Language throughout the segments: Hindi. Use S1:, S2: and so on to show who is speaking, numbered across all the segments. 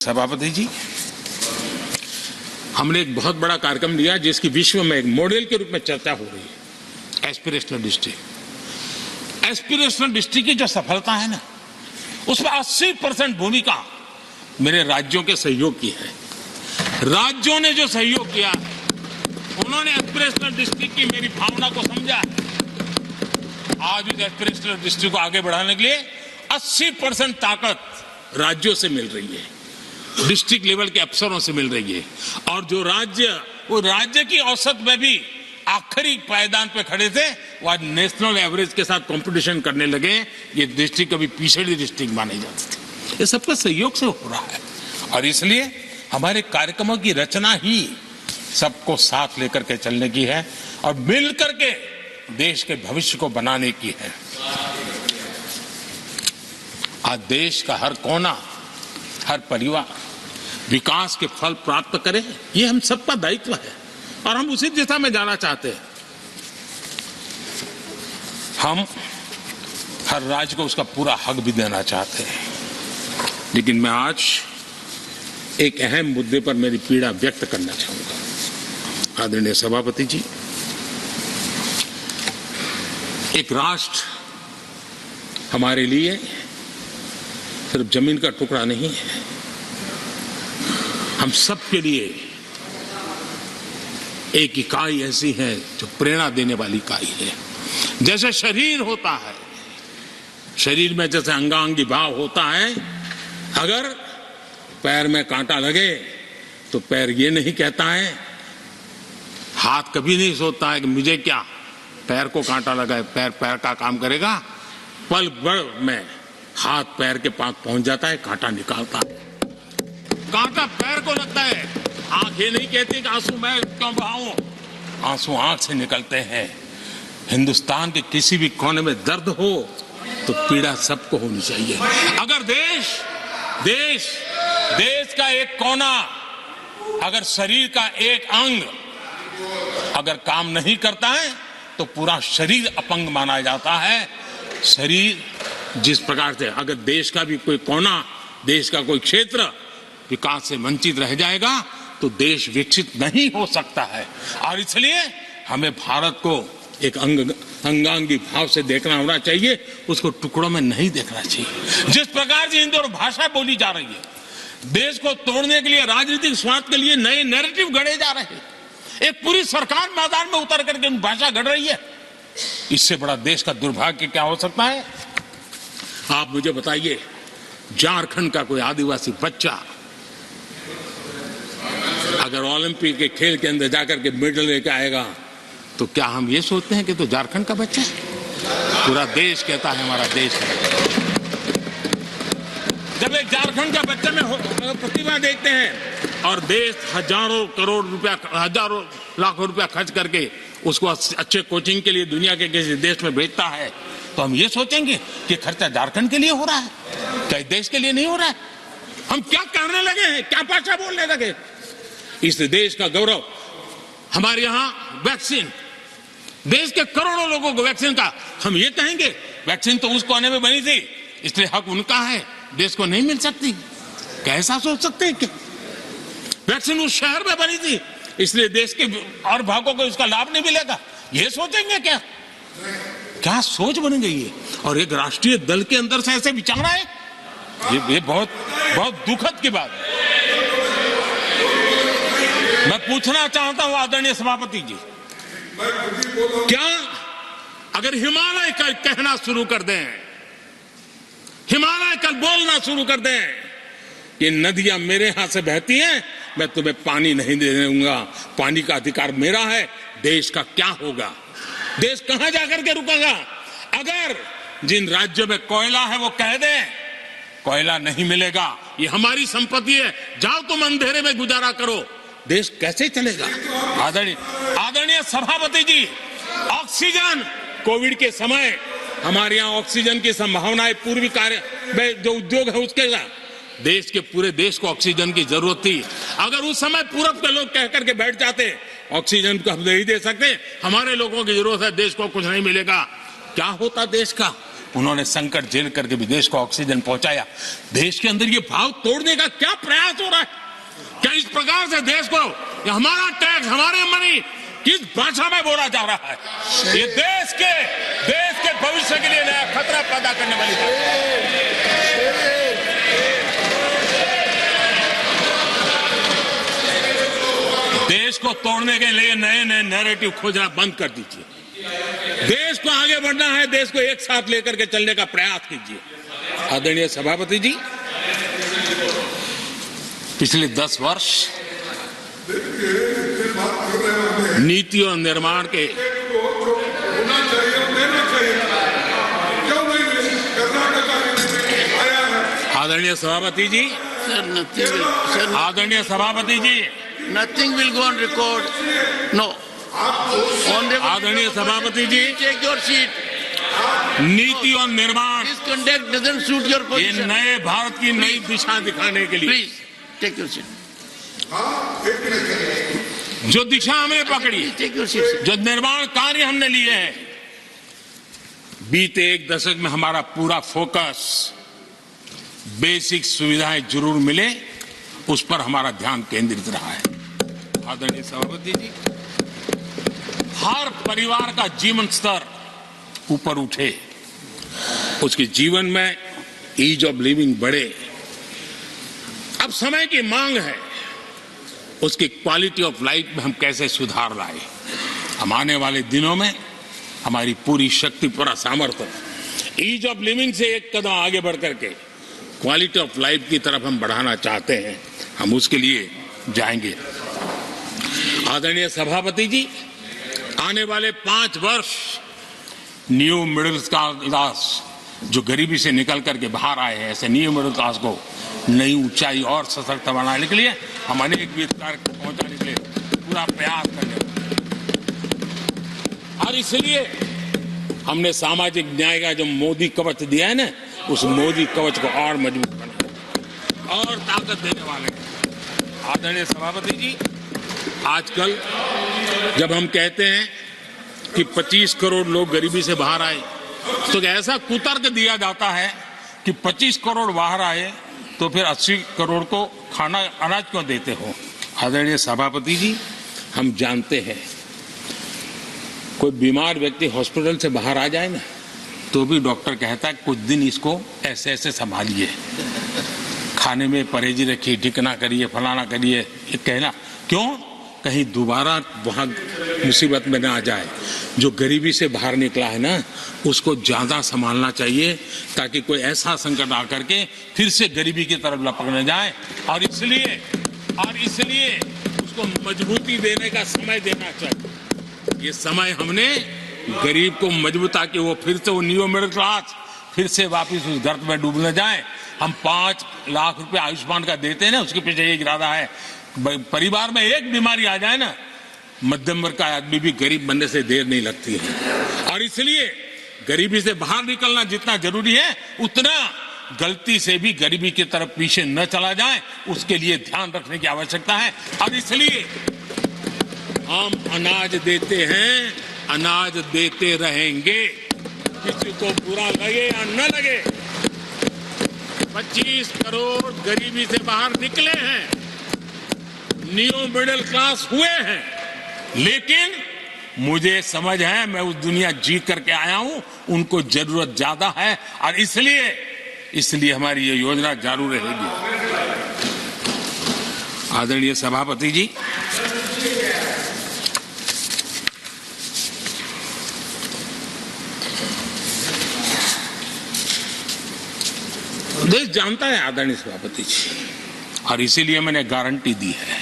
S1: सभापति जी, हमने एक बहुत बड़ा कार्यक्रम लिया जिसकी विश्व में एक मॉडल के रूप में चर्चा हो रही है। एस्पिरेशनल डिस्ट्रिक्ट की जो सफलता है ना, उसमें 80% भूमिका मेरे राज्यों के सहयोग की है। राज्यों ने जो सहयोग किया, उन्होंने एस्पिरेशनल डिस्ट्रिक्ट की मेरी भावना को समझा। आज इस एस्पिरेशनल डिस्ट्रिक्ट को आगे बढ़ाने के लिए 80% ताकत राज्यों से मिल रही है, डिस्ट्रिक्ट लेवल के अफसरों से मिल रही है। और जो राज्य की औसत में भी आखिरी पायदान पे खड़े थे, वो आज नेशनल एवरेज के साथ कंपटीशन करने लगे। ये डिस्ट्रिक्ट कभी पिछड़ी डिस्ट्रिक्ट माने जाते थे। ये सबका सहयोग से हो रहा है और इसलिए हमारे कार्यक्रमों की रचना ही सबको साथ लेकर के चलने की है और मिल करके देश के भविष्य को बनाने की है। आज देश का हर कोना, हर परिवार विकास के फल प्राप्त करे, ये हम सबका दायित्व है और हम उसी दिशा में जाना चाहते हैं। हम हर राज्य को उसका पूरा हक भी देना चाहते हैं, लेकिन मैं आज एक अहम मुद्दे पर मेरी पीड़ा व्यक्त करना चाहूंगा। आदरणीय सभापति जी, एक राष्ट्र हमारे लिए सिर्फ जमीन का टुकड़ा नहीं है, हम सब के लिए एक इकाई ऐसी है जो प्रेरणा देने वाली इकाई है। जैसे शरीर होता है, शरीर में जैसे अंगांगी भाव होता है, अगर पैर में कांटा लगे तो पैर ये नहीं कहता है, हाथ कभी नहीं सोचता है कि मुझे क्या, पैर को कांटा लगा है, पैर पैर का काम करेगा। पल भर में हाथ पैर के पास पहुंच जाता है, कांटा निकालता है। कांटा पैर को लगता है, आंख ये नहीं कहती कि आंसू मैं क्यों बहाऊं, आंसू आंख से निकलते हैं। हिंदुस्तान के किसी भी कोने में दर्द हो तो पीड़ा सबको होनी चाहिए। अगर देश का एक कोना, अगर शरीर का एक अंग अगर काम नहीं करता है तो पूरा शरीर अपंग माना जाता है। शरीर जिस प्रकार से, अगर देश का भी कोई कोना, देश का कोई क्षेत्र विकास से वंचित रह जाएगा तो देश विकसित नहीं हो सकता है। और इसलिए हमें भारत को एक अंगांगी भाव से देखना होना चाहिए, उसको टुकड़ों में नहीं देखना चाहिए। जिस प्रकार से हिंदी और भाषा बोली जा रही है, देश को तोड़ने के लिए, राजनीतिक स्वार्थ के लिए नए नैरेटिव गढ़े जा रहे हैं। एक पूरी सरकार मैदान में उतर करके भाषा गढ़ रही है। इससे बड़ा देश का दुर्भाग्य क्या हो सकता है? आप मुझे बताइए, झारखंड का कोई आदिवासी बच्चा अगर ओलंपिक के खेल के अंदर जाकर के मेडल लेकर आएगा तो क्या हम ये सोचते हैं कि तो झारखंड का बच्चा है? पूरा देश कहता है हमारा देश है। जब एक झारखंड का बच्चे में प्रतिभा देखते हैं और देश हजारों करोड़ रुपया, हजारों लाखों रुपया खर्च करके उसको अच्छे कोचिंग के लिए दुनिया के किसी देश में भेजता है, तो हम ये सोचेंगे कि खर्चा झारखंड के लिए हो रहा है, क्या देश के लिए नहीं हो रहा है? हम क्या करने लगे हैं, क्या भाषा बोलने लगे? इस देश का गौरव, हमारे यहाँ वैक्सीन, देश के करोड़ों लोगों को वैक्सीन का, हम ये कहेंगे वैक्सीन तो उस कोने में बनी थी इसलिए हक उनका है, देश को नहीं मिल सकती? कैसा सोच सकते हैं? क्या वैक्सीन उस शहर में बनी थी इसलिए देश के और भागों को उसका लाभ नहीं मिलेगा? ये सोचेंगे क्या? क्या सोच बन गई है? और एक राष्ट्रीय दल के अंदर से ऐसे विचार है, ये बहुत बहुत दुखद की बात है। मैं पूछना चाहता हूं आदरणीय सभापति जी, क्या अगर हिमालय कल कहना शुरू कर दें, हिमालय कल बोलना शुरू कर दें, ये नदियां मेरे यहां से बहती हैं, मैं तुम्हें पानी नहीं दे दूंगा, पानी का अधिकार मेरा है, देश का क्या होगा? देश कहां जाकर के रुकेगा? अगर जिन राज्यों में कोयला है वो कह दें कोयला नहीं मिलेगा, ये हमारी संपत्ति है, जाओ तुम अंधेरे में गुजारा करो, देश कैसे चलेगा? आदरणीय सभापति जी, ऑक्सीजन, कोविड के समय हमारे यहाँ ऑक्सीजन की संभावनाएं, पूर्वी कार्य में जो उद्योग है उसके देश के पूरे देश को ऑक्सीजन की जरूरत थी। अगर उस समय पूरब के लोग कह करके बैठ जाते ऑक्सीजन को हम नहीं दे सकते, हमारे लोगों की जरूरत है, देश को कुछ नहीं मिलेगा, क्या होता देश का? उन्होंने संकट झेल करके भी देश को ऑक्सीजन पहुंचाया। देश के अंदर ये भाव तोड़ने का क्या प्रयास हो रहा है? क्या इस प्रकार से देश को हमारा टैक्स, हमारे मनी किस भाषा में बोला जा रहा है? ये देश के भविष्य के लिए नया खतरा पैदा करने वाली बात है। देश को तोड़ने के लिए नए नए नैरेटिव खोजना बंद कर दीजिए। देश को आगे बढ़ना है, देश को एक साथ लेकर के चलने का प्रयास कीजिए। आदरणीय सभापति जी, पिछले 10 वर्ष नीति और निर्माण के आदरणीय सभापति जी, आदरणीय सभापति जी,
S2: Nothing will go on record. No.
S1: आदरणीय सभापति जी,
S2: Take your seat.
S1: नीति और निर्माण,
S2: This conduct doesn't suit your
S1: ये
S2: position.
S1: नए भारत की नई दिशा दिखाने के लिए
S2: Please take your seat.
S1: जो दिशा हमने पकड़ी,
S2: Please take your seat. Sir.
S1: जो निर्माण कार्य हमने लिए हैं, बीते 1 दशक में हमारा पूरा फोकस बेसिक सुविधाएं जरूर मिले, उस पर हमारा ध्यान केंद्रित रहा है। आदरणीय सभापति जी, हर परिवार का जीवन स्तर ऊपर उठे, उसके जीवन में ईज ऑफ लिविंग बढ़े। अब समय की मांग है, उसकी क्वालिटी ऑफ लाइफ में हम कैसे सुधार लाए। हम आने वाले दिनों में हमारी पूरी शक्ति, पूरा सामर्थ्य ईज ऑफ लिविंग से एक कदम आगे बढ़ करके क्वालिटी ऑफ लाइफ की तरफ हम बढ़ाना चाहते हैं। हम उसके लिए जाएंगे। आदरणीय सभापति जी, आने वाले 5 वर्ष न्यू मिडिल क्लास, जो गरीबी से निकल करके बाहर आए हैं, ऐसे न्यू मिडिल क्लास को नई ऊंचाई और सशक्त बनाने के लिए हम अनेक विध कार्य पहुंचाने के लिए पूरा प्रयास करेंगे। और इसलिए हमने सामाजिक न्याय का जो मोदी कवच दिया है ना, उस मोदी कवच को और मजबूत बनाए और ताकत देने वाले हैं। आदरणीय सभापति जी, आजकल जब हम कहते हैं कि 25 करोड़ लोग गरीबी से बाहर आए, तो ऐसा कुतर्क दिया जाता है कि 25 करोड़ बाहर आए तो फिर 80 करोड़ को खाना अनाज क्यों देते हो? आदरणीय सभापति जी, हम जानते हैं कोई बीमार व्यक्ति हॉस्पिटल से बाहर आ जाए ना, तो भी डॉक्टर कहता है कुछ दिन इसको ऐसे ऐसे संभालिए, खाने में परहेजी रखिए, ढिकना करिए, फलाना करिए। ये कहना क्यों? कहीं दोबारा वहां मुसीबत में ना आ जाए। जो गरीबी से बाहर निकला है ना, उसको ज्यादा संभालना चाहिए, ताकि कोई ऐसा संकट आकर के फिर से गरीबी की तरफ लपक न जाए। और इसलिए उसको मजबूती देने का समय देना चाहिए। ये समय हमने गरीब को मजबूत, ताकि वो फिर से वो न्यू मिडिल क्लास फिर से वापिस उस गर्त में डूब न जाए। हम 5 लाख रुपए आयुष्मान का देते हैं ना, उसके पीछे ये इरादा है। परिवार में एक बीमारी आ जाए ना, मध्यम वर्ग का आदमी भी गरीब बनने से देर नहीं लगती है। और इसलिए गरीबी से बाहर निकलना जितना जरूरी है, उतना गलती से भी गरीबी की तरफ पीछे न चला जाए, उसके लिए ध्यान रखने की आवश्यकता है। और इसलिए हम अनाज देते हैं, अनाज देते रहेंगे, किसी को बुरा लगे या न लगे। 25 करोड़ गरीबी से बाहर निकले हैं, न्यू मिडिल क्लास हुए हैं, लेकिन मुझे समझ है, मैं उस दुनिया जीत करके आया हूं, उनको जरूरत ज्यादा है। और इसलिए हमारी ये योजना जारी रहेगी। आदरणीय सभापति जी, देश जानता है आदरणीय सभापति जी, और इसीलिए मैंने गारंटी दी है।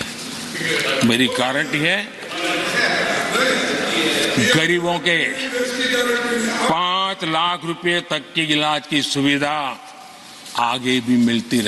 S1: मेरी गारंटी है, गरीबों के 5 लाख रुपए तक की इलाज की सुविधा आगे भी मिलती रहे।